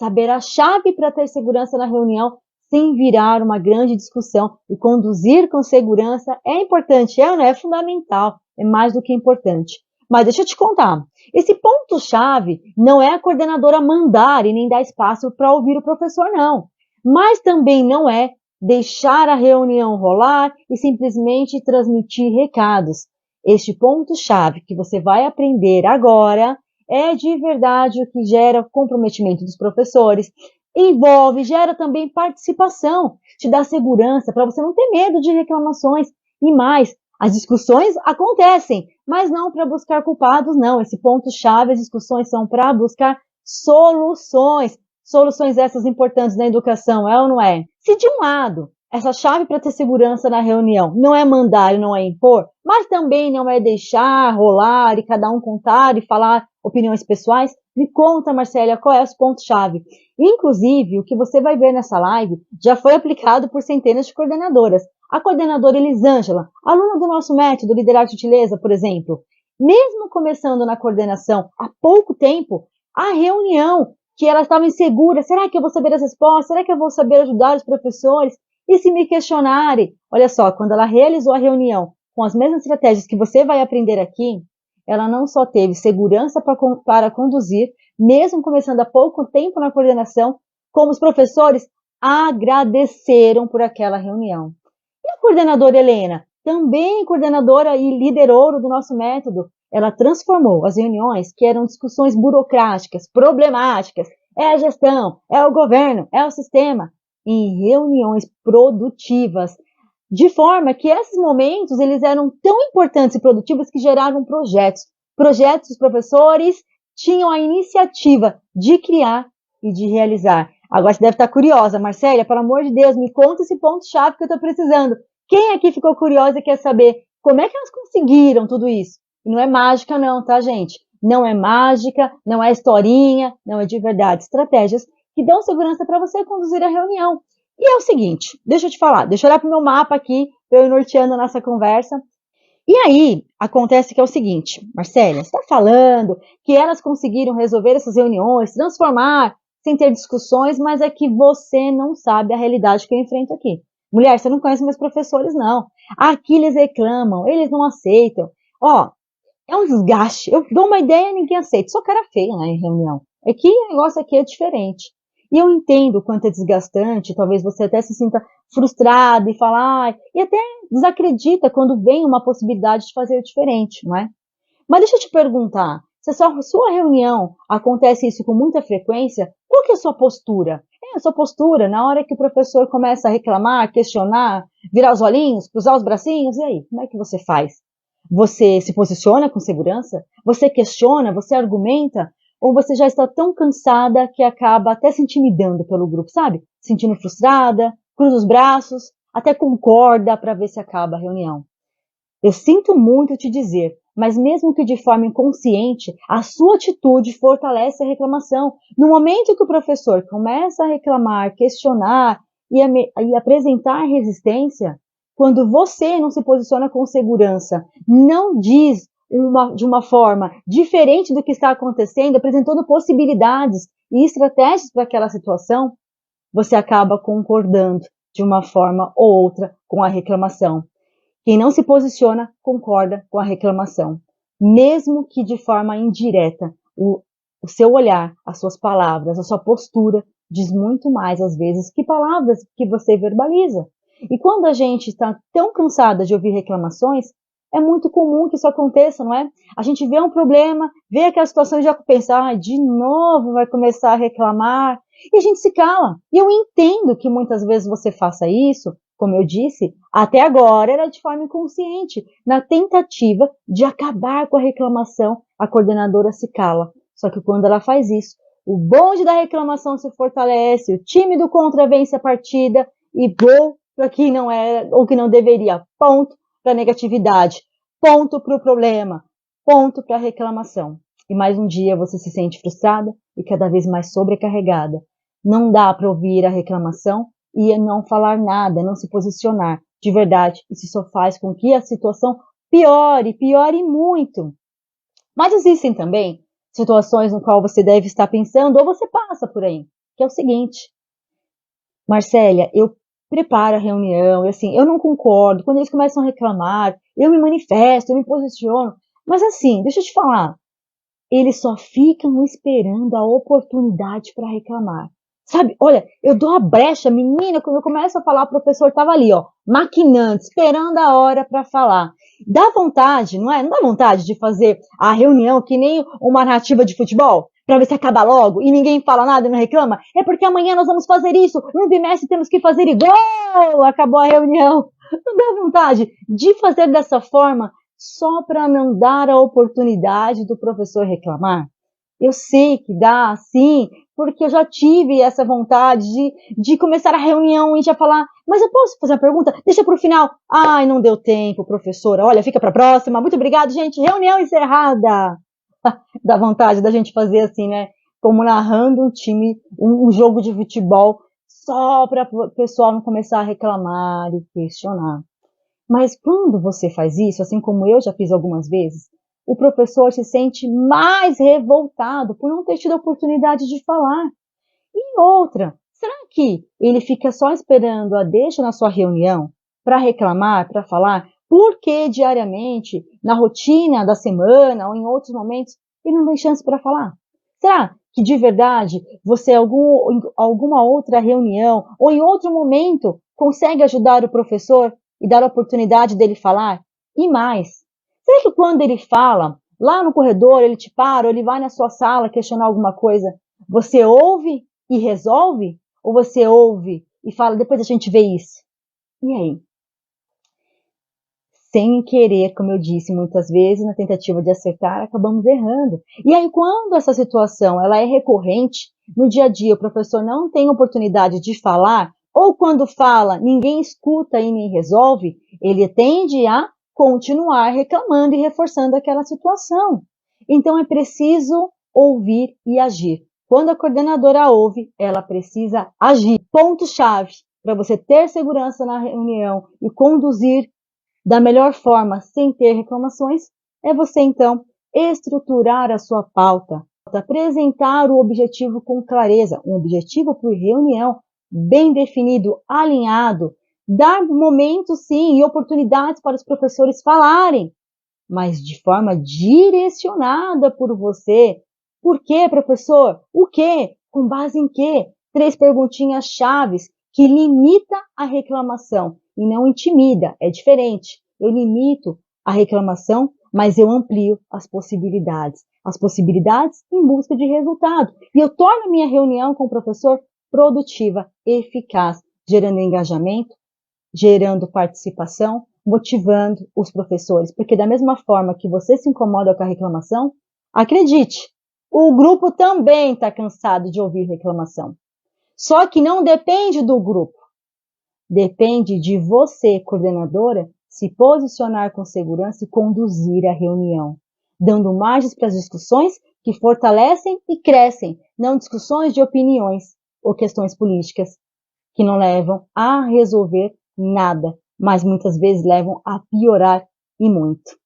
saber a chave para ter segurança na reunião sem virar uma grande discussão e conduzir com segurança é importante, não é fundamental, é mais do que importante. Mas deixa eu te contar, esse ponto-chave não é a coordenadora mandar e nem dar espaço para ouvir o professor, não. Mas também não é deixar a reunião rolar e simplesmente transmitir recados. Este ponto-chave que você vai aprender agora é de verdade o que gera comprometimento dos professores, gera também participação, te dá segurança para você não ter medo de reclamações. E mais, as discussões acontecem, mas não para buscar culpados, não. Esse ponto-chave, as discussões são para buscar soluções. Soluções essas importantes na educação, é ou não é? Se de um lado, essa chave para ter segurança na reunião não é mandar e não é impor, mas também não é deixar rolar e cada um contar e falar opiniões pessoais, me conta, Marcélia, qual é o ponto-chave? Inclusive, o que você vai ver nessa live já foi aplicado por centenas de coordenadoras. A coordenadora Elisângela, aluna do nosso método Liderar Sutileza, por exemplo, mesmo começando na coordenação há pouco tempo, a reunião que ela estava insegura, será que eu vou saber as respostas? Será que eu vou saber ajudar os professores? E se me questionarem? Olha só, quando ela realizou a reunião com as mesmas estratégias que você vai aprender aqui, ela não só teve segurança para conduzir, mesmo começando há pouco tempo na coordenação, como os professores agradeceram por aquela reunião. E a coordenadora Helena, também coordenadora e líder ouro do nosso método, ela transformou as reuniões que eram discussões burocráticas, problemáticas, é a gestão, é o governo, é o sistema, em reuniões produtivas, de forma que esses momentos eles eram tão importantes e produtivos que geraram projetos. Projetos dos professores tinham a iniciativa de criar e de realizar. Agora você deve estar curiosa, Marcélia, pelo amor de Deus, me conta esse ponto-chave que eu estou precisando. Quem aqui ficou curiosa e quer saber como é que elas conseguiram tudo isso? E não é mágica não, tá, gente? Não é mágica, não é historinha, não é de verdade. Estratégias que dão segurança para você conduzir a reunião. E é o seguinte, deixa eu te falar, deixa eu olhar para o meu mapa aqui, para eu ir norteando a nossa conversa. E aí, acontece que é o seguinte, Marcélia, você está falando que elas conseguiram resolver essas reuniões, transformar, sem ter discussões, mas é que você não sabe a realidade que eu enfrento aqui. Mulher, você não conhece meus professores, não. Aqui eles reclamam, eles não aceitam. Ó, é um desgaste. Eu dou uma ideia e ninguém aceita. Só cara feia, né, em reunião. É que o negócio aqui é diferente. E eu entendo o quanto é desgastante, talvez você até se sinta frustrado e falar, e até desacredita quando vem uma possibilidade de fazer diferente, não é? Mas deixa eu te perguntar, se a sua reunião acontece isso com muita frequência, qual que é a sua postura? A sua postura na hora que o professor começa a reclamar, questionar, virar os olhinhos, cruzar os bracinhos, e aí, como é que você faz? Você se posiciona com segurança? Você questiona? Você argumenta? Ou você já está tão cansada que acaba até se intimidando pelo grupo, sabe? Sentindo frustrada, cruza os braços, até concorda para ver se acaba a reunião. Eu sinto muito te dizer, mas mesmo que de forma inconsciente, a sua atitude fortalece a reclamação. No momento que o professor começa a reclamar, questionar e apresentar resistência, quando você não se posiciona com segurança, não diz de uma forma diferente do que está acontecendo, apresentando possibilidades e estratégias para aquela situação, você acaba concordando de uma forma ou outra com a reclamação. Quem não se posiciona concorda com a reclamação, mesmo que de forma indireta. O seu olhar, as suas palavras, a sua postura diz muito mais às vezes que palavras que você verbaliza. E quando a gente está tão cansada de ouvir reclamações, é muito comum que isso aconteça, não é? A gente vê um problema, vê aquela situação e já pensa, de novo vai começar a reclamar, e a gente se cala. E eu entendo que muitas vezes você faça isso, como eu disse, até agora era de forma inconsciente. Na tentativa de acabar com a reclamação, a coordenadora se cala. Só que quando ela faz isso, o bonde da reclamação se fortalece, o time do contra vence a partida e gol para quem não era ou que não deveria. Ponto para a negatividade, ponto para o problema, ponto para a reclamação. E mais um dia você se sente frustrada e cada vez mais sobrecarregada. Não dá para ouvir a reclamação e não falar nada, não se posicionar de verdade. Isso só faz com que a situação piore muito. Mas existem também situações no qual você deve estar pensando, ou você passa por aí, que é o seguinte: Marcélia, eu preparo a reunião, assim, eu não concordo, quando eles começam a reclamar, eu me manifesto, eu me posiciono, mas assim, deixa eu te falar, eles só ficam esperando a oportunidade para reclamar. Sabe, olha, eu dou a brecha, menina, quando eu começo a falar, o professor estava ali, ó, maquinando, esperando a hora para falar. Dá vontade, não é? Não dá vontade de fazer a reunião que nem uma narrativa de futebol? Para ver se acaba logo e ninguém fala nada e não reclama? É porque amanhã nós vamos fazer isso, no bimestre temos que fazer igual, acabou a reunião. Não dá vontade de fazer dessa forma só para não dar a oportunidade do professor reclamar? Eu sei que dá, sim, porque eu já tive essa vontade de começar a reunião e já falar, mas eu posso fazer a pergunta? Deixa para o final. Ai, não deu tempo, professora. Olha, fica para a próxima. Muito obrigado, gente. Reunião encerrada. Dá vontade da gente fazer assim, né? Como narrando um jogo de futebol, só para o pessoal não começar a reclamar e questionar. Mas quando você faz isso, assim como eu já fiz algumas vezes, o professor se sente mais revoltado por não ter tido a oportunidade de falar. E outra, será que ele fica só esperando a deixa na sua reunião para reclamar, para falar, porque diariamente, na rotina da semana ou em outros momentos, ele não tem chance para falar? Será que de verdade você, em alguma outra reunião ou em outro momento, consegue ajudar o professor e dar a oportunidade dele falar? E mais, será que quando ele fala, lá no corredor, ele te para, ou ele vai na sua sala questionar alguma coisa, você ouve e resolve? Ou você ouve e fala, depois a gente vê isso? E aí? Sem querer, como eu disse muitas vezes, na tentativa de acertar, acabamos errando. E aí, quando essa situação ela é recorrente, no dia a dia o professor não tem oportunidade de falar, ou quando fala, ninguém escuta e nem resolve, ele tende a continuar reclamando e reforçando aquela situação. Então, é preciso ouvir e agir. Quando a coordenadora ouve, ela precisa agir. Ponto-chave para você ter segurança na reunião e conduzir da melhor forma, sem ter reclamações, é você então estruturar a sua pauta, apresentar o objetivo com clareza, um objetivo por reunião bem definido, alinhado, dar momentos sim e oportunidades para os professores falarem, mas de forma direcionada por você. Por quê, professor? O quê? Com base em quê? 3 perguntinhas chaves que limita a reclamação e não intimida, é diferente. Eu limito a reclamação, mas eu amplio as possibilidades em busca de resultado. E eu torno a minha reunião com o professor produtiva, eficaz, gerando engajamento, gerando participação, motivando os professores. Porque da mesma forma que você se incomoda com a reclamação, acredite, o grupo também está cansado de ouvir reclamação. Só que não depende do grupo. Depende de você, coordenadora, se posicionar com segurança e conduzir a reunião, dando margens para as discussões que fortalecem e crescem, não discussões de opiniões ou questões políticas que não levam a resolver nada, mas muitas vezes levam a piorar e muito.